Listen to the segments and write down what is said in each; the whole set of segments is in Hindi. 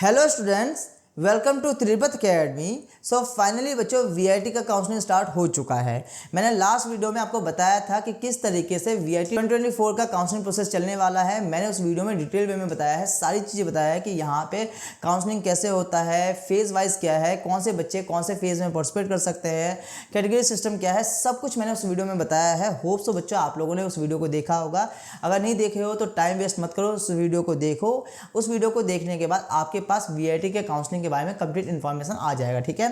Hello students, welcome to Tripat academy. So finally बच्चों वीआईटी का काउंसलिंग स्टार्ट हो चुका है। मैंने लास्ट वीडियो में आपको बताया था कि किस तरीके से वीआईटी 2024 का काउंसलिंग प्रोसेस चलने वाला है। मैंने उस वीडियो में डिटेल वे में बताया है, सारी चीज़ें बताया है कि यहाँ पे काउंसलिंग कैसे होता है, फेज़ वाइज क्या है, कौन से बच्चे कौन से फेज़ में पार्टिसिपेट कर सकते हैं, कैटेगरी सिस्टम क्या है, सब कुछ मैंने उस वीडियो में बताया है। होप सो बच्चों आप लोगों ने उस वीडियो को देखा होगा। अगर नहीं देखे हो तो टाइम वेस्ट मत करो, उस वीडियो को देखो। उस वीडियो को देखने के बाद आपके पास वीआईटी के काउंसलिंग के बारे में कंप्लीट इन्फॉर्मेशन आ जाएगा। ठीक है,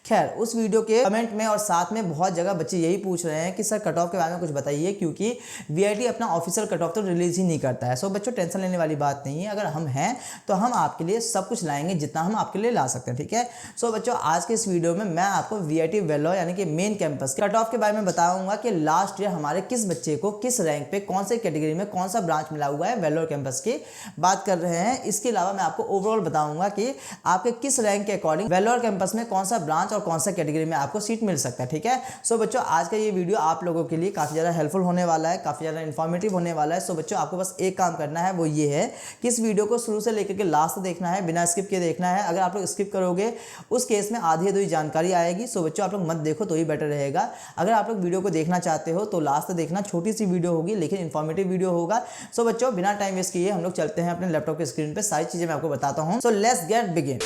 खैर उस वीडियो के कमेंट में और साथ में बहुत जगह बच्चे यही पूछ रहे हैं कि सर कट ऑफ के बारे में कुछ बताइए, क्योंकि वीआईटी अपना ऑफिशियल कट ऑफ तो रिलीज ही नहीं करता है। सो बच्चों टेंशन लेने वाली बात नहीं है, अगर हम हैं तो हम आपके लिए सब कुछ लाएंगे जितना हम आपके लिए ला सकते हैं। ठीक है, सो बच्चों आज के इस वीडियो में मैं आपको वीआईटी वेल्लोर यानी कि मेन कैंपस कट ऑफ के बारे में बताऊंगा कि लास्ट ईयर हमारे किस बच्चे को किस रैंक पे कौन से कैटेगरी में कौन सा ब्रांच मिला हुआ है। वेल्लोर कैंपस की बात कर रहे हैं। इसके अलावा मैं आपको ओवरऑल बताऊंगा कि आपके किस रैंक के अकॉर्डिंग वेल्लोर कैंपस में कौन सा ब्रांच और कौन सा कैटेगरी में आपको सीट मिल सकता है। ठीक है, सो बच्चों आज का ये वीडियो आप लोगों के लिए काफ़ी ज़्यादा हेल्पफुल होने वाला है, काफ़ी ज़्यादा इन्फॉर्मेटिव होने वाला है। सो बच्चों आपको बस एक काम करना है, वो ये है कि इस वीडियो को शुरू से लेकर के लास्ट तक देखना है, बिना स्किप के देखना है। अगर आप लोग स्किप करोगे उस केस में आधी अधूरी जानकारी आएगी। सो बच्चों आप लोग मत देखो तो ही बेटर रहेगा। अगर आप लोग वीडियो को देखना चाहते हो तो लास्ट तक देखना, छोटी सी वीडियो होगी लेकिन इन्फॉर्मेटिव वीडियो होगा। सो बच्चों बिना टाइम वेस्ट किए हम लोग चलते हैं अपने लैपटॉप के स्क्रीन पर, सारी चीज़ें मैं आपको बताता हूँ। So let's get begin.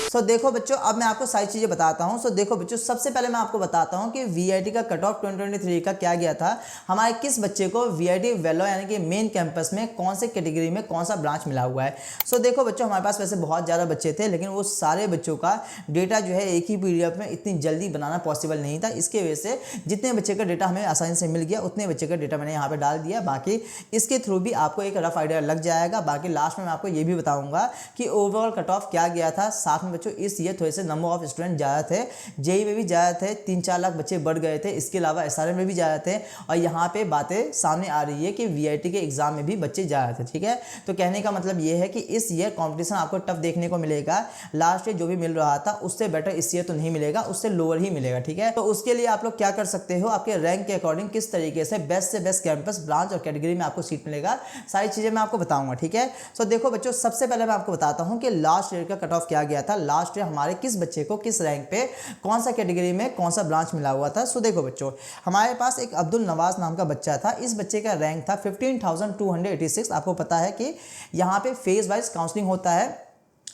So देखो बच्चों, अब मैं आपको सारी चीज़ें बताता हूँ। सो देखो बच्चों, सबसे पहले मैं आपको बताता हूँ कि वीआईटी का कट ऑफ 2023 का क्या गया था। हमारे किस बच्चे को वीआईटी वेल्लोर यानी कि मेन कैंपस में कौन से कैटेगरी में कौन सा ब्रांच मिला हुआ है। सो देखो बच्चों, हमारे पास वैसे बहुत ज़्यादा बच्चे थे, लेकिन वो सारे बच्चों का डेटा जो है एक ही पीडीएफ में इतनी जल्दी बनाना पॉसिबल नहीं था। इसके वजह से जितने बच्चे का डेटा हमें आसानी से मिल गया उतने बच्चे का डेटा मैंने यहाँ पर डाल दिया। बाकी इसके थ्रू भी आपको एक रफ आइडिया लग जाएगा। बाकी लास्ट में मैं आपको ये भी बताऊँगा कि ओवरऑल कट ऑफ क्या गया था। साथ में बच्चों इस ईयर थोड़े से नंबर ऑफ स्टूडेंट ज़्यादा थे, जेई में भी ज़्यादा थे, 3-4 लाख बच्चे बढ़ गए थे। इसके अलावा एसआरएम में भी ज़्यादा थे और यहाँ पे बातें सामने आ रही है कि वीआईटी के एग्जाम में भी बच्चे ज़्यादा थे। ठीक है, तो कहने का मतलब ये है कि इस ईयर कंपटीशन आपको टफ देखने को मिलेगा। लास्ट ईयर जो भी मिल रहा था उससे बेटर इस ईयर तो नहीं मिलेगा, उससे लोअर ही मिलेगा। ठीक है, तो उसके लिए आप लोग क्या कर सकते हो, आपके रैंक के अकॉर्डिंग किस तरीके से बेस्ट कैंपस ब्रांच और कैटेगरी में आपको सीट मिलेगा, सारी चीज़ें मैं आपको बताऊंगा। ठीक है, सो देखो बच्चों, सबसे पहले मैं आपको बताता हूँ कि लास्ट ईयर का कट ऑफ क्या गया था। लास्ट ईयर हमारे किस बच्चे को किस रैंक पे कौन सा कैटेगरी में कौन सा ब्रांच मिला हुआ था। सो देखो बच्चों, हमारे पास एक अब्दुल नवाज नाम का बच्चा था। इस बच्चे का रैंक था 15,286। आपको पता है कि यहाँ पे फेज वाइज काउंसलिंग होता है।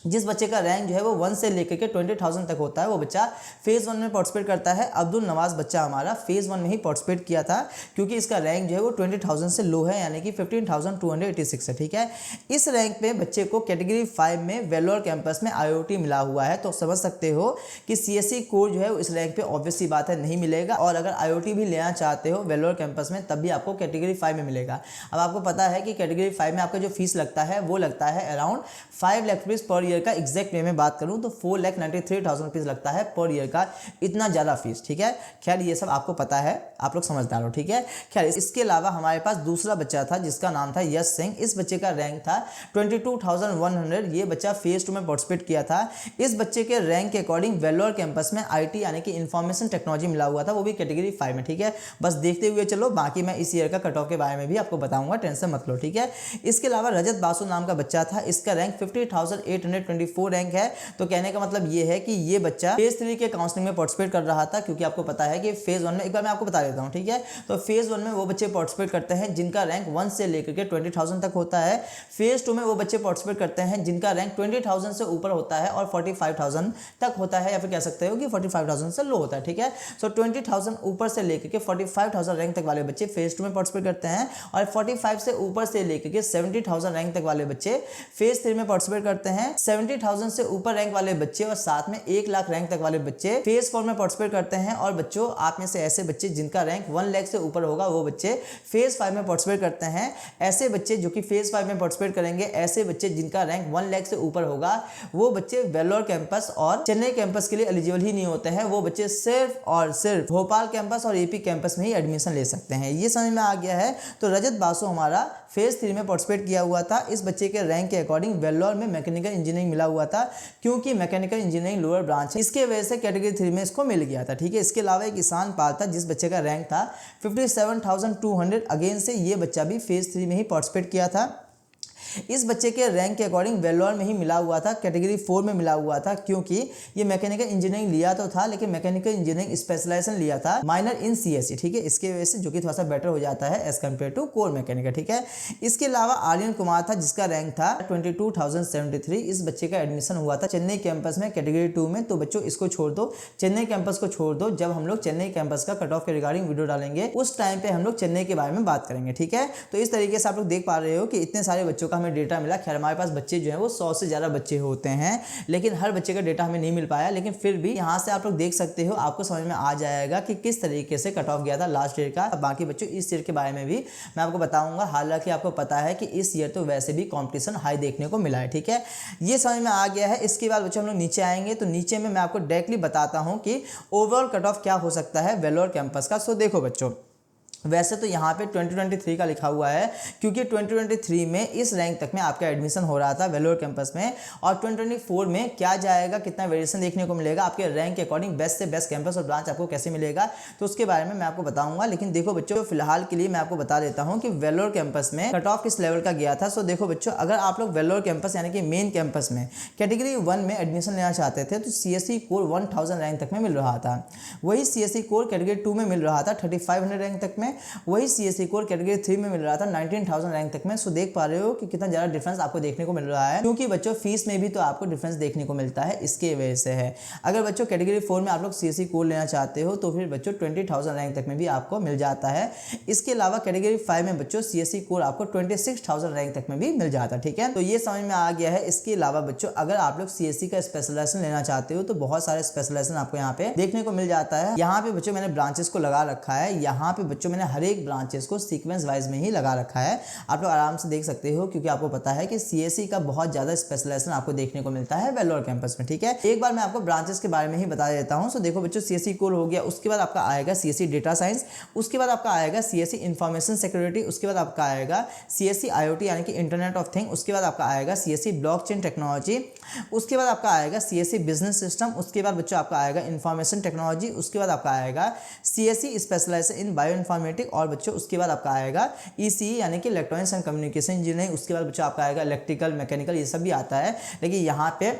जिस बच्चे का रैंक जो है वो 1 से लेकर के 20,000 तक होता है, वो बच्चा फेज़ 1 में पार्टिसिपेट करता है। अब्दुल नवाज बच्चा हमारा फेज़ 1 में ही पार्टिसिपेट किया था, क्योंकि इसका रैंक जो है वो 20,000 से लो है, यानी कि 15,286 है। ठीक है, इस रैंक पे बच्चे को कैटेगरी 5 में वेल्लोर कैंपस में आईओटी मिला हुआ है। तो समझ सकते हो कि सीएससी कोर जो है इस रैंक पे ऑब्वियस सी बात है नहीं मिलेगा, और अगर आईओटी भी लेना चाहते हो वेल्लोर कैंपस में तब भी आपको कैटेगरी 5 में मिलेगा। अब आपको पता है कि कैटेगरी 5 में आपका जो फीस लगता है वो लगता है around 5 lakh rupees per year का। एग्जैक्ट वे में बात करूं तो 4,93,000 रुपीज़ लगता है पर ईयर का, इतना ज़्यादा फीस। ठीक है, खैर ये सब आपको पता है, आप लोग समझदार हो। ठीक है, खैर इसके अलावा हमारे पास दूसरा बच्चा था जिसका नाम था यश सिंह। इस बच्चे का रैंक था 22,100। ये बच्चा फेज 2 में पार्टिसिपेट किया था। इस बच्चे के रैंक के अकॉर्डिंग वेल्लोर कैंपस में आईटी यानी कि इंफॉर्मेशन टेक्नोलॉजी मिला हुआ था, वो भी कैटेगरी 5 में। ठीक है, बस देखते हुए चलो, बाकी मैं इस ईयर का कट ऑफ के बारे में भी आपको बताऊंगा, टेंशन मत लो। ठीक है, इसके अलावा रजत बासु नाम का बच्चा था। इसका रैंक 50,824 रैंक है। तो कहने का मतलब ये है कि ये बच्चा फेज 3 के काउंसलिंग में पार्टिसिपेट कर रहा था, क्योंकि आपको पता है कि फेज 1 में, एक बार मैं आपको बता देता हूँ। ठीक है, तो फेज 1 में वो बच्चे पार्टिसिपेट करते हैं जिनका रैंक 1 से लेकर के 20,000 तक होता है। फेज 2 में वो बच्चे पार्टिसिपेट करते हैं जिनका रैंक 20,000 से ऊपर होता है और 45,000 तक होता है, या फिर कह सकते हो कि 45,000 से लो होता है। ठीक है, सो 20,000 ऊपर से लेकर के 45,000 रैंक तक वाले बच्चे फेज 2 में पार्टिसिपेट करते हैं, और 45 से ऊपर से लेकर के 70,000 रैंक तक वाले बच्चे फेज 3 में पार्टिसिपेट करते हैं। 70,000 से ऊपर रैंक वाले बच्चे और साथ में 1 लाख रैंक तक वाले बच्चे फेज 4 में पार्टिसिपेट करते हैं। और बच्चों आप में से ऐसे बच्चे जिनका रैंक 1 लाख से ऊपर होगा वो बच्चे फेज 5 में पार्टिसिपेट करते हैं। ऐसे बच्चे जो कि फेज 5 में पार्टिसिपेट करेंगे, ऐसे बच्चे जिनका रैंक 1 लाख से ऊपर होगा, वो बच्चे वेल्लोर कैंपस और चेन्नई कैंपस के लिए एलिजिबल ही नहीं होते हैं। वो बच्चे सिर्फ और सिर्फ भोपाल कैंपस और एपी कैंपस में ही एडमिशन ले सकते हैं। ये समझ में आ गया है। तो रजत बासु हमारा फेज 3 में पार्टिसिपेट किया हुआ था। इस बच्चे के रैंक के अकॉर्डिंग वेल्लोर में मैकेनिकल इंजीनियरिंग मिला हुआ था, क्योंकि मैकेनिकल इंजीनियरिंग लोअर ब्रांच है, इसके वजह से कैटेगरी 3 में इसको मिल गया था। ठीक है, इसके अलावा एक ईशान पाल था जिस बच्चे का रैंक था 57,200। अगेन से ये बच्चा भी फेज 3 में ही पार्टिसिपेट किया था। इस बच्चे के रैंक के अकॉर्डिंग वेलोर में ही मिला हुआ था, कैटेगरी 4 में मिला हुआ था, क्योंकि ये मैकेनिकल इंजीनियरिंग लिया तो था लेकिन मैकेनिकल इंजीनियरिंग स्पेशलाइजेशन लिया था माइनर इन सीएससी, ठीक है, इसके वजह से जो कि थोड़ा सा बेटर हो जाता है as compared to core mechanical, ठीक है। इसके अलावा आर्यन कुमार था जिसका रैंक था 22,073। इस बच्चे का एडमिशन हुआ था चेन्नई कैंपस में कैटेगरी 2 में। तो बच्चों इसको छोड़ दो, चेन्नई कैंपस को छोड़ दो, जब हम लोग चेन्नई कैंपस का कट ऑफ के रिगार्डिंग वीडियो डालेंगे उस टाइम पे हम लोग चेन्नई के बारे में बात करेंगे, ठीक है। तो इस तरीके से आप लोग देख पा रहे हो कि इतने सारे बच्चों का हमें डेटा मिला। खैर हमारे पास बच्चे जो है वो 100 से ज़्यादा बच्चे होते हैं, लेकिन हर बच्चे का डेटा हमें नहीं मिल पाया, लेकिन फिर भी यहाँ से आप लोग देख सकते हो, आपको समझ में आ जाएगा कि किस तरीके से कट ऑफ गया था लास्ट ईयर का। बाकी बच्चों इस ईयर के बारे में भी मैं आपको बताऊंगा, हालांकि आपको पता है कि इस ईयर तो वैसे भी कंपटीशन हाई देखने को मिला है, ठीक है, ये समझ में आ गया है। इसके बाद बच्चों हम लोग नीचे आएंगे, तो नीचे में मैं आपको डायरेक्टली बताता हूं कि ओवरऑल कट ऑफ क्या हो सकता है वेलोर कैंपस का। सो देखो बच्चों, वैसे तो यहाँ पे 2023 का लिखा हुआ है, क्योंकि 2023 में इस रैंक तक में आपका एडमिशन हो रहा था वेलोर कैंपस में, और 2024 में क्या जाएगा, कितना वेरिएशन देखने को मिलेगा आपके रैंक के अकॉर्डिंग, बेस्ट से बेस्ट कैंपस और ब्रांच आपको कैसे मिलेगा, तो उसके बारे में मैं आपको बताऊंगा। लेकिन देखो बच्चों, फिलहाल के लिए मैं आपको बता देता हूँ कि वेलोर कैंपस में कट ऑफ किस लेवल का गया था। सो देखो बच्चों, अगर आप लोग वेलोर कैंपस यानी कि मेन कैंपस में कैटेगरी 1 में एडमिशन लेना चाहते थे तो CSE कोर 1000 रैंक तक में मिल रहा था। वही CSE कोर कैटेगरी 2 में मिल रहा था 3500 रैंक तक में। वही CSE कोर कैटेगरी 3 में मिल रहा था 19,000 रैंक तक में। सो देख पा रहे हो कि कितना ज़्यादा डिफरेंस आपको देखने को मिल रहा है, क्योंकि बच्चों फीस में भी तो आपको डिफरेंस देखने को मिलता है, इसके वजह से है। अगर बच्चों कैटेगरी 4 में आप लोग CSE कोर लेना चाहते हो तो फिर बच्चों 20,000 रैंक तक में भी आपको मिल जाता है। इसके अलावा कैटेगरी 5 में बच्चों CSE कोर आपको 26,000 रैंक तक में भी मिल जाता है, ठीक है। तो ये समझ में आ गया है। इसके अलावा बच्चों अगर आप लोग CSE का स्पेशलाइजेशन लेना चाहते हो तो बहुत सारे स्पेशलाइजेशन आपको यहाँ पे देखने को मिल जाता है। यहाँ पे बच्चों मैंने ब्रांचेस को लगा रखा है, यहाँ पे बच्चों मैंने हर एक ब्रांचेस को सीक्वेंस वाइज में ही लगा रखा है, आप लोग आराम से देख सकते हो, क्योंकि आपको पता है कि CSE का बहुत ज्यादा स्पेशलाइजेशन आपको देखने को मिलता है वेलोर कैंपस में, ठीक है। एक बार मैं आपको ब्रांचेस के बारे में ही बता देता हूं। सो देखो बच्चों, CSE कोर हो गया, उसके बाद आपका आएगा CSE डेटा साइंस, उसके बाद आपका आएगा CSE इंफॉर्मेशन सिक्योरिटी, उसके बाद आपका आएगा CSE IoT यानी कि इंटरनेट ऑफ थिंग, उसके बाद आपका आएगा CSE ब्लॉकचेन टेक्नोलॉजी, उसके बाद आपका आएगा CSE बिजनेस सिस्टम, उसके बाद बच्चों आपका आएगा इंफॉर्मेशन टेक्नोलॉजी, उसके बाद आपका आएगा CSE स्पेशलाइजेशन इन बायो इन्फॉर्मेटिक, और बच्चों उसके बाद आपका आएगा ECE यानी कि इलेक्ट्रॉनिक्स एंड कम्युनिकेशन इंजीनियरिंग, उसके बाद बच्चों आपका आएगा इलेक्ट्रिकल मैकेनिकल, ये सब भी आता है। लेकिन यहाँ पे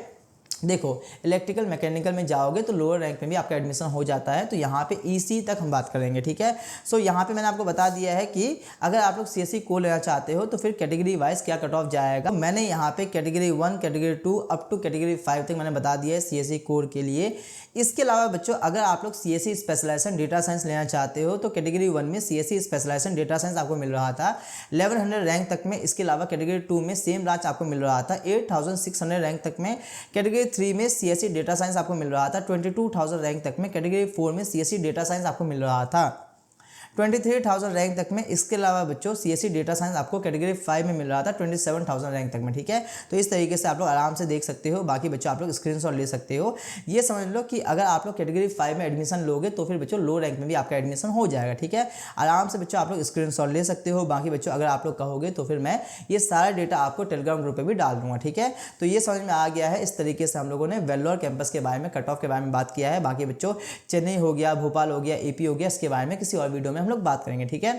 देखो इलेक्ट्रिकल मैकेनिकल में जाओगे तो लोअर रैंक में भी आपका एडमिशन हो जाता है, तो यहाँ पे EC तक हम बात करेंगे, ठीक है। सो यहाँ पे मैंने आपको बता दिया है कि अगर आप लोग CSE को लेना चाहते हो तो फिर कैटेगरी वाइज क्या कट ऑफ जाएगा। मैंने यहाँ पे category 1 category 2 up to category 5 तक मैंने बता दिया है CSE कोर के लिए। इसके अलावा बच्चों अगर आप लोग CSE स्पेशलाइजेशन डेटा साइंस लेना चाहते हो तो कैटेगरी 1 में CSE स्पेशलाइजेशन डेटा साइंस आपको मिल रहा था 1100 रैंक तक में। इसके अलावा कैटेगरी 2 में सेम ब्रांच आपको मिल रहा था 8600 रैंक तक में। कैटेगरी 3 में CSE डेटा साइंस आपको मिल रहा था 22,000 रैंक तक में। कैटेगरी 4 में CSE डेटा साइंस आपको मिल रहा था 23,000 रैंक तक में। इसके अलावा बच्चों CSE डेटा साइंस आपको कैटेगरी 5 में मिल रहा था 27,000 रैंक तक में, ठीक है। तो इस तरीके से आप लोग आराम से देख सकते हो, बाकी बच्चों आप लोग स्क्रीनशॉट ले सकते हो। ये समझ लो कि अगर आप लोग कैटेगरी 5 में एडमिशन लोगे तो फिर बच्चों लो रैंक में भी आपका एडमिशन हो जाएगा, ठीक है। आराम से बच्चों आप लोग स्क्रीनशॉट ले सकते हो। बाकी बच्चों अगर आप लोग कहोगे तो फिर मैं ये सारा डेटा आपको टेलीग्राम ग्रुप पर भी डाल दूंगा, ठीक है। तो ये समझ में आ गया है। इस तरीके से हम लोगों ने वेल्लोर कैंपस के बारे में, कट ऑफ के बारे में बात किया है। बाकी बच्चों चेन्नई हो गया, भोपाल हो गया, AP हो गया, इसके बारे में किसी और वीडियो में हम लोग बात करेंगे, ठीक है।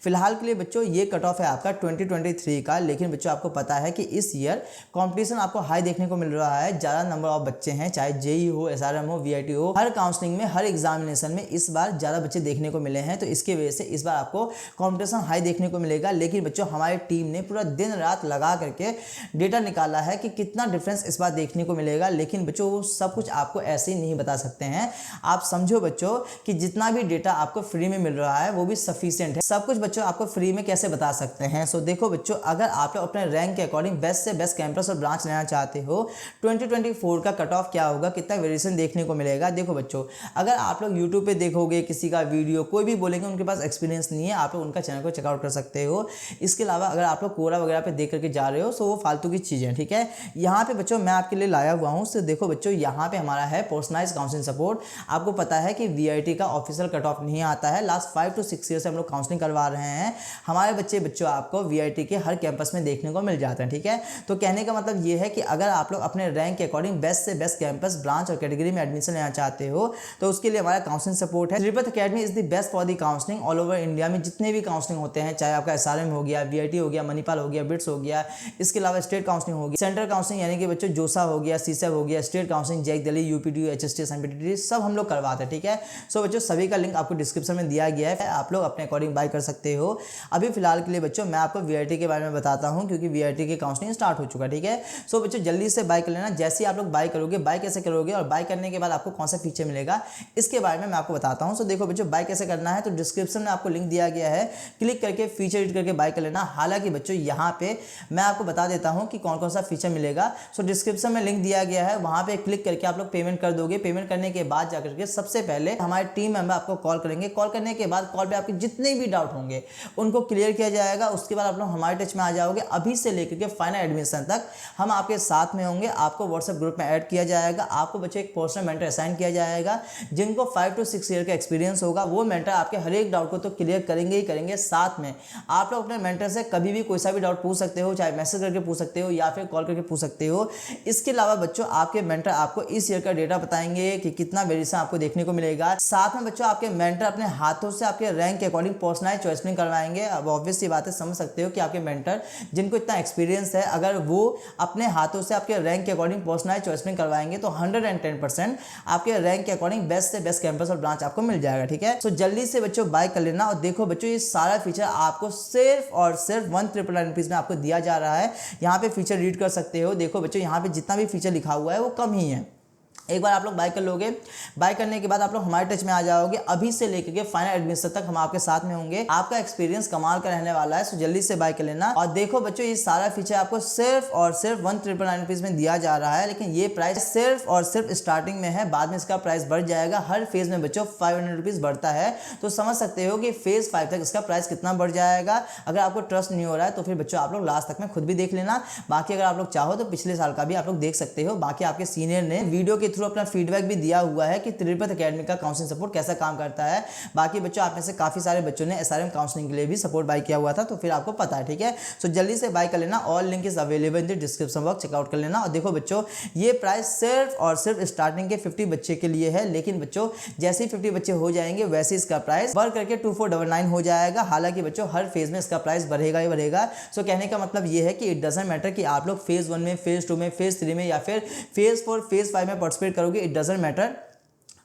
फिलहाल के लिए बच्चों ये कट ऑफ है आपका 2023 का। लेकिन बच्चों आपको पता है कि इस ईयर कंपटीशन आपको हाई देखने को मिल रहा है, ज़्यादा नंबर ऑफ बच्चे हैं, चाहे JEE हो, SRM हो, VIT हो, हर काउंसलिंग में, हर एग्जामिनेशन में इस बार ज़्यादा बच्चे देखने को मिले हैं। तो इसके वजह से इस बार आपको कंपटीशन हाई देखने को मिलेगा। लेकिन बच्चों हमारी टीम ने पूरा दिन रात लगा करके डेटा निकाला है कि कितना डिफरेंस इस बार देखने को मिलेगा। लेकिन बच्चों वो सब कुछ आपको ऐसे ही नहीं बता सकते हैं। आप समझो बच्चों कि जितना भी डेटा आपको फ्री में मिल रहा है वो भी सफिशिएंट है। सब कुछ बच्चों आपको फ्री में कैसे बता सकते हैं। सो देखो बच्चों, अगर आप लोग अपने रैंक के अकॉर्डिंग बेस्ट से बेस्ट कैंपस और ब्रांच लेना चाहते हो, 2024 का कट ऑफ क्या होगा, कितना वेरिएशन देखने को मिलेगा। देखो बच्चों, अगर आप लोग यूट्यूब पे देखोगे किसी का वीडियो, कोई भी बोलेंगे उनके पास एक्सपीरियंस नहीं है, आप लोग उनका चैनल को चेकआउट कर सकते हो। इसके अलावा अगर आप लोग कोरा वगैरह पे देख करके जा रहे हो, सो वो फालतू की चीज़ें, ठीक है। यहाँ पे बच्चों मैं आपके लिए लाया हुआ हूँ। तो देखो बच्चों, यहाँ पे हमारा है पर्सनलाइज्ड काउंसलिंग सपोर्ट। आपको पता है कि VIT का ऑफिशियल कट ऑफ नहीं आता है, लास्ट 5 to 6 ईयर से हम लोग काउंसलिंग करवा रहे हैं। हमारे बच्चों आपको वीआईटी के हर कैंपस में देखने को मिल जाते हैं, ठीक है। तो कहने का मतलब ये है कि अगर आप लोग अपने रैंक के अकॉर्डिंग बेस्ट से बेस्ट कैंपस, ब्रांच और कैटेगरी में एडमिशन लेना चाहते हो तो उसके लिए हमारा काउंसलिंग सपोर्ट है। Tirupati academy is the best for the counselling all over India में। जितने भी काउंसलिंग होते हैं, चाहे आपका एसआरएम हो गया, वीआईटी हो गया, मणिपाल हो गया, बिट्स हो गया, इसके अलावा स्टेट काउंसलिंग हो गया, सेंट्रल काउंसलिंग यानी कि बच्चों जोसा हो गया, सीसेब हो गया, state counselling JAC Delhi, UPTU, HSTS, MPTT, सब हम लोग करवाते हैं, ठीक है। सो बच्चों सभी का लिंक आपको डिस्क्रिप्शन में दिया गया है, आप लोग अपने अकॉर्डिंग बाय कर सकते हो। अभी फिलहाल के लिए बच्चों मैं आपको वीआईटी के बारे में बताता हूं क्योंकि वीआईटी की काउंसलिंग स्टार्ट हो चुका है, ठीक है। सो बच्चों जल्दी से बाय कर लेना। जैसे ही आप लोग बाय करोगे, बाय कैसे करोगे और बाय करने के बाद आपको कौन सा फीचर मिलेगा इसके बारे में मैं आपको बताता हूं। सो देखो बच्चों बाय कैसे करना है, तो डिस्क्रिप्शन में आपको लिंक दिया गया है, क्लिक करके फीचर एडिट करके बाय कर लेना। हालांकि बच्चों यहाँ पे मैं आपको बता देता हूँ कि कौन कौन सा फीचर मिलेगा। सो डिस्क्रिप्शन में लिंक दिया गया है, वहाँ पे क्लिक करके आप लोग पेमेंट कर दोगे। पेमेंट करने के बाद जाकर के सबसे पहले हमारे टीम मेंबर आपको कॉल करेंगे। कॉल करने के बाद कॉल पे आपके जितने भी डाउट होंगे उनको क्लियर किया जाएगा। उसके बाद आप लोग हमारे टच में आ जाओगे। अभी से लेकर के फाइनल एडमिशन तक हम आपके साथ में होंगे। आपको व्हाट्सएप ग्रुप में ऐड किया जाएगा। आपको बच्चे एक पर्सनल मेंटर असाइन किया जाएगा जिनको 5 to 6 ईयर का एक्सपीरियंस होगा। वो मेंटर आपके हर एक डाउट को तो क्लियर करेंगे ही करेंगे। साथ में आप लोग अपने मेंटर से कभी भी कोई सा भी डाउट पूछ सकते हो, चाहे मैसेज करके पूछ सकते हो या फिर कॉल करके पूछ सकते हो। इसके अलावा बच्चों आपके मेंटर आपको इस ईयर का डेटा बताएंगे कि कितना वेरिएशन आपको देखने को मिलेगा। साथ में बच्चों आपके मेंटर अपने हाथों से आपके रैंक के अकॉर्डिंग पर्सनलाइज चॉइसिंग करवाएंगे। अब ऑब्वियस सी बात है, समझ सकते हो कि आपके मेंटर जिनको इतना एक्सपीरियंस है, अगर वो अपने हाथों से आपके रैंक के अकॉर्डिंग पर्सनलाइज चॉइसिंग करवाएंगे तो 110% आपके रैंक के अकॉर्डिंग बेस्ट से बेस्ट कैंपस और ब्रांच आपको मिल जाएगा, ठीक है। सो जल्दी से बच्चों बाय कर लेना। और देखो बच्चों ये सारा फीचर आपको सिर्फ और सिर्फ 1999 रुपीज में आपको दिया जा रहा है। यहाँ पे फीचर रीड कर सकते हो। देखो बच्चों यहाँ पे जितना भी फीचर लिखा हुआ है वो कम ही है। एक बार आप लोग बाय कर लोगे, बाय करने के बाद आप लोग हमारे टच में आ जाओगे। अभी से लेकर के फाइनल एडमिशन तक हम आपके साथ में होंगे। आपका एक्सपीरियंस कमाल का रहने वाला है। सो जल्दी से बाय कर लेना। और देखो बच्चों ये सारा फीचर आपको सिर्फ और सिर्फ 1999 रुपीज में दिया जा रहा है। लेकिन ये प्राइस सिर्फ और सिर्फ स्टार्टिंग में है, बाद में इसका प्राइस बढ़ जाएगा। हर फेज में बच्चों 500 रुपीज बढ़ता है। तो समझ सकते हो कि फेज 5 तक इसका प्राइस कितना बढ़ जाएगा। अगर आपको ट्रस्ट नहीं हो रहा है तो फिर बच्चों आप लोग लास्ट तक में खुद भी देख लेना। बाकी अगर आप लोग चाहो तो पिछले साल का भी आप लोग देख सकते हो। बाकी आपके सीनियर ने वीडियो के थ्रू अपना फीडबैक भी दिया हुआ है कि तिरुपति अकेडमी का काउंसलिंग सपोर्ट कैसा काम करता है। बाकी बच्चों आप में से काफी सारे बच्चों ने एसआरएम काउंसलिंग के लिए भी सपोर्ट बाय किया हुआ था, तो फिर आपको पता है, ठीक है। सो जल्दी से बाय कर लेना। All link is available in the description box, checkout कर लेना। और देखो बच्चों ये प्राइस सिर्फ और सिर्फ स्टार्टिंग के 50 बच्चे के लिए है। लेकिन बच्चों जैसे ही 50 बच्चे हो जाएंगे वैसे इसका प्राइस बढ़ करके 2499 हो जाएगा। हालांकि बच्चों हर फेज में इसका प्राइस बढ़ेगा ही बढ़ेगा। सो कहने का मतलब ये है कि इट डजंट मैटर कि आप लोग फेज 1 में, फेज 2 में, फेज 3 में या फिर फेज 4, फेज 5 में पार्टिसिपेट करोगे, इट डजंट मैटर।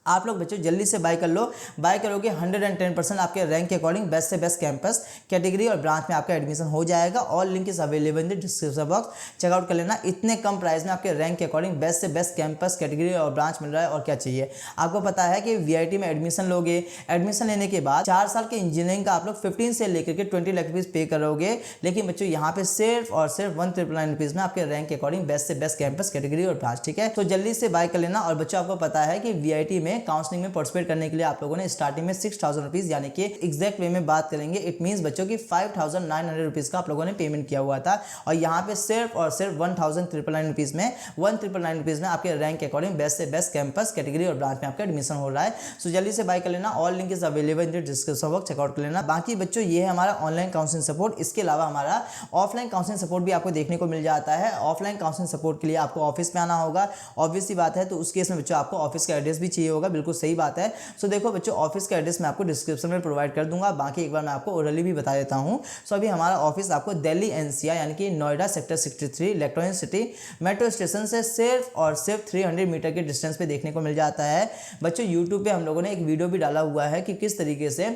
आप लोग बच्चों जल्दी से बाय कर लो। बाय करोगे 110% आपके रैंक के अकॉर्डिंग बेस्ट से बेस्ट कैंपस, कैटेगरी और ब्रांच में आपका एडमिशन हो जाएगा। All link is available in the description box, checkout कर लेना। इतने कम प्राइस में आपके रैंक के अकॉर्डिंग बेस्ट से बेस्ट कैंपस, कैटेगरी और ब्रांच मिल रहा है, और क्या चाहिए। आपको पता है कि वीआईटी में एडमिशन लोगे, एडमिशन लेने के बाद 4 साल के इंजीनियरिंग का आप लोग 15 से लेकर के 20 लाख रुपीज पे करोगे। लेकिन बच्चों यहाँ पे सिर्फ और सिर्फ 1999 रुपीज में आपके रैंक के अकॉर्डिंग बेस्ट से बेस्ट कैंपस, कैटेगरी और ब्रांच, ठीक है। तो जल्दी से बाय कर लेना। और बच्चों आपको पता है कि वीआईटी में काउंसलिंग में पार्टिसिपेट करने के लिए आप लोगों ने स्टार्टिंग में 6000 रुपीज, यानी कि एग्जैक्ट वे में बात करेंगे इट मींस बच्चों की 5900 रुपीज का आप लोगों ने पेमेंट किया हुआ था। और यहाँ पे सिर्फ और सिर्फ 1999 रुपीज में 1999 रुपीज में आपके रैंक के अकॉर्डिंग बेस्ट से बेस्ट कैंपस, कैटेगरी और ब्रांच में आपका एडमिशन हो रहा है। सो जल्दी से बाय कर लेना। All link is available in the description box, checkout कर लेना। बाकी बच्चों ये है हमारा ऑनलाइन काउंसलिंग सपोर्ट। इसके अलावा हमारा ऑफलाइन काउंसलिंग सपोर्ट भी आपको देखने को मिल जाता है। ऑफलाइन काउंसलिंग सपोर्ट के लिए आपको ऑफिस में आना होगा, ऑब्वियस सी बात है। तो उस केस में बच्चों आपको ऑफिस का एड्रेस भी चाहिए होगा, बिल्कुल सही बात है। सो देखो बच्चों ऑफिस का एड्रेस मैं आपको डिस्क्रिप्शन में प्रोवाइड कर दूंगा। बाकी एक बार मैं आपको ओरली भी बता देता हूं। सो अभी हमारा ऑफिस आपको दिल्ली एनसीआर यानी कि Noida sector 63 electronic city metro station से सिर्फ और सिर्फ 300 मीटर के डिस्टेंस पे देखने को मिल जाता है। बच्चों यूट्यूब पे हम लोगों ने एक वीडियो भी डाला हुआ है कि किस तरीके से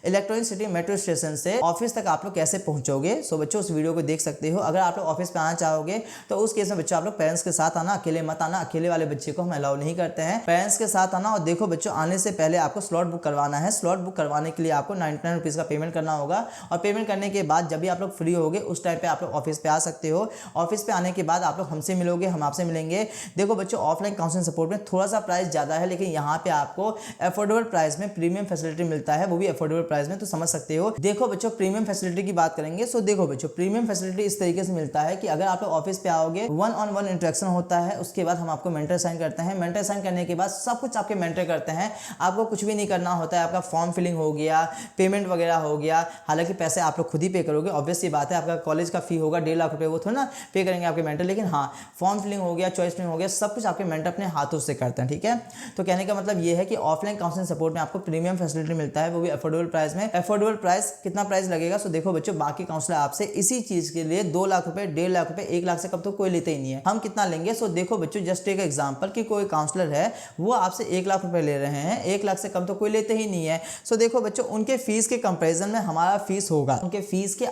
इलेक्ट्रॉनिक सिटी मेट्रो स्टेशन से ऑफिस तक आप लोग कैसे पहुंचोगे। सो बच्चों उस वीडियो को देख सकते हो। अगर आप लोग ऑफिस पे आना चाहोगे तो उस केस में बच्चों आप लोग पेरेंट्स के साथ आना, अकेले मत आना। अकेले वाले बच्चे को हम अलाउ नहीं करते हैं, पेरेंट्स के साथ आना। और देखो बच्चों आने से पहले आपको स्लॉट बुक करवाना है। स्लॉट बुक करवाने के लिए आपको 99 रुपीज़ का पेमेंट करना होगा। और पेमेंट करने के बाद जब भी आप लोग फ्री होगे उस टाइम पे आप लोग ऑफिस पे आ सकते हो। ऑफिस पे आने के बाद आप लोग हमसे मिलोगे, हम आपसे मिलेंगे। देखो बच्चों ऑफलाइन काउंसलिंग सपोर्ट में थोड़ा सा प्राइस ज़्यादा है, लेकिन यहाँ पे आपको अफोर्डेबल प्राइस में प्रीमियम फैसिलिटी मिलता है, वो भी अफोर्डेबल प्राइस में, तो समझ सकते हो। देखो बच्चों प्रीमियम फैसिलिटी की बात करेंगे। सो देखो बच्चों प्रीमियम फैसिलिटी इस तरीके से मिलता है कि अगर आप लोग ऑफिस पे आओगे 1-on-1 इंटरेक्शन होता है। उसके बाद हम आपको मेंटर साइन करते हैं। मेंटर साइन करने के बाद सब कुछ आपके मेंटर करते हैं। आपको कुछ भी नहीं करना होता है, आपका फॉर्म फिलिंग हो गया, पेमेंट वगैरह हो गया। हालांकि पैसे आप लोग खुद ही पे करोगे, ऑब्वियस सी बात है, आपका कॉलेज का फी होगा 1.5 लाख रुपये, वो थोड़ा ना पे करेंगे आपके मेंटर, लेकिन हाँ फॉर्म फिलिंग हो गया, चॉइस फिलिंग हो गया, सब कुछ आपके मेंटर अपने हाथों से करते हैं। ठीक है, तो कहने का मतलब ये है कि ऑफलाइन काउंसलिंग सपोर्ट में आपको प्रीमियम फैसिलिटी मिलता है, वो भी अफोर्डेबल प्राइस में। अफोर्डेबल प्राइस कितना प्राइस लगेगा? सो देखो बच्चों, बाकी काउंसलर आपसे इसी चीज के लिए 2 लाख रुपए, 1.5 लाख रुपए, 1 लाख से कम तो कोई लेते ही नहीं है। हम कितना लेंगे? सो देखो बच्चों, जस्ट एक एग्जांपल कि कोई काउंसलर है वो आपसे 1 लाख रुपए ले रहे हैं, 1 लाख से कम तो कोई लेते ही नहीं है। सो देखो बच्चों, उनके फीस के कंपैरिजन में हमारा फीस होगा उनके फीस के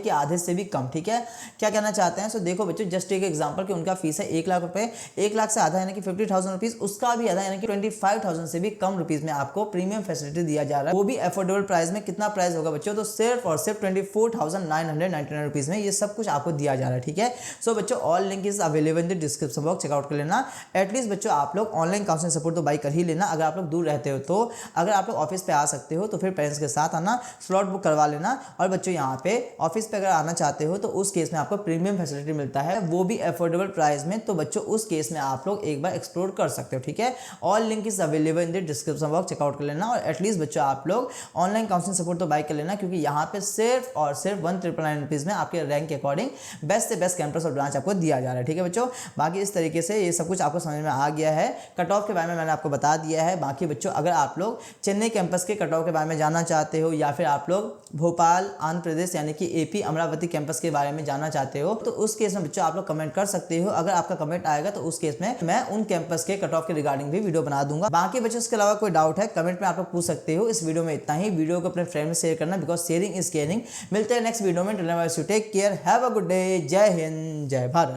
आधे से भी कम। ठीक है, क्या कहना चाहते हैं? सो देखो बच्चों, जस्ट एक एग्जांपल कि उनका फीस है 1 लाख रुपए, 1 लाख से आधा यानी कि 50,000 रुपीज, उसका भी आधा यानी कि 25,000 से भी कम रुपीज में आपको प्रीमियम फैसिलिटी दिया जा रहा है, वो भी अफोर्डेबल प्राइस में। कितना प्राइस होगा बच्चों? तो सिर्फ और सिर्फ 24,999 रुपीज में ये सब कुछ आपको दिया जा रहा है। ठीक है, सो बच्चों all link is available in the description box, checkout कर लेना। एटलीस्ट बच्चों आप लोग ऑनलाइन काउंसलिंग सपोर्ट तो बाई कर ही लेना। अगर आप लोग दूर रहते हो तो, अगर आप लोग ऑफिस पे आ सकते हो तो फिर पेरेंट्स के साथ आना, स्लॉट बुक करवा लेना। और बच्चों यहाँ पे ऑफिस पे अगर आना चाहते हो तो उस केस में आपको प्रीमियम फैसिलिटी मिलता है, वो भी अफोर्डेबल प्राइस में। तो बच्चों उस केस में आप लोग एक बार एक्सप्लोर कर सकते हो। ठीक है, all link is available in the description box, checkout कर लेना। और एटलीस्ट बच्चों आप लोग ऑनलाइन काउंसलिंग सपोर्ट तो बाय कर लेना, क्योंकि यहाँ पे सिर्फ और सिर्फ 1,999 रुपीज में आपके रैंक के अकॉर्डिंग बेस्ट से बेस्ट कैंपस और ब्रांच आपको दिया जा रहा है। ठीक है बच्चों, बाकी इस तरीके से ये सब कुछ आपको समझ में आ गया है। कट ऑफ के बारे में मैंने आपको बता दिया है। बाकी बच्चों अगर आप लोग चेन्नई कैंपस के कट ऑफ के बारे में जानना चाहते हो, या फिर आप लोग भोपाल आंध्र प्रदेश यानी कि एपी अमरावती कैंपस के बारे में जानना चाहते हो, तो उस केस में बच्चों आप लोग कमेंट कर सकते हो। अगर आपका कमेंट आएगा तो उस केस में मैं उन कैंपस के कट ऑफ के रिगार्डिंग भी वीडियो बना दूंगा। बाकी बच्चों इसके अलावा कोई डाउट है कमेंट में आप लोग पूछ सकते हो। इस वीडियो में इतना ही। वीडियो को अपने फ्रेंड में शेयर करना, बिकॉज शेयरिंग इज केयरिंग। मिलते हैं नेक्स्ट वीडियो में। Take care, have a good day. जय हिंद, जय भारत।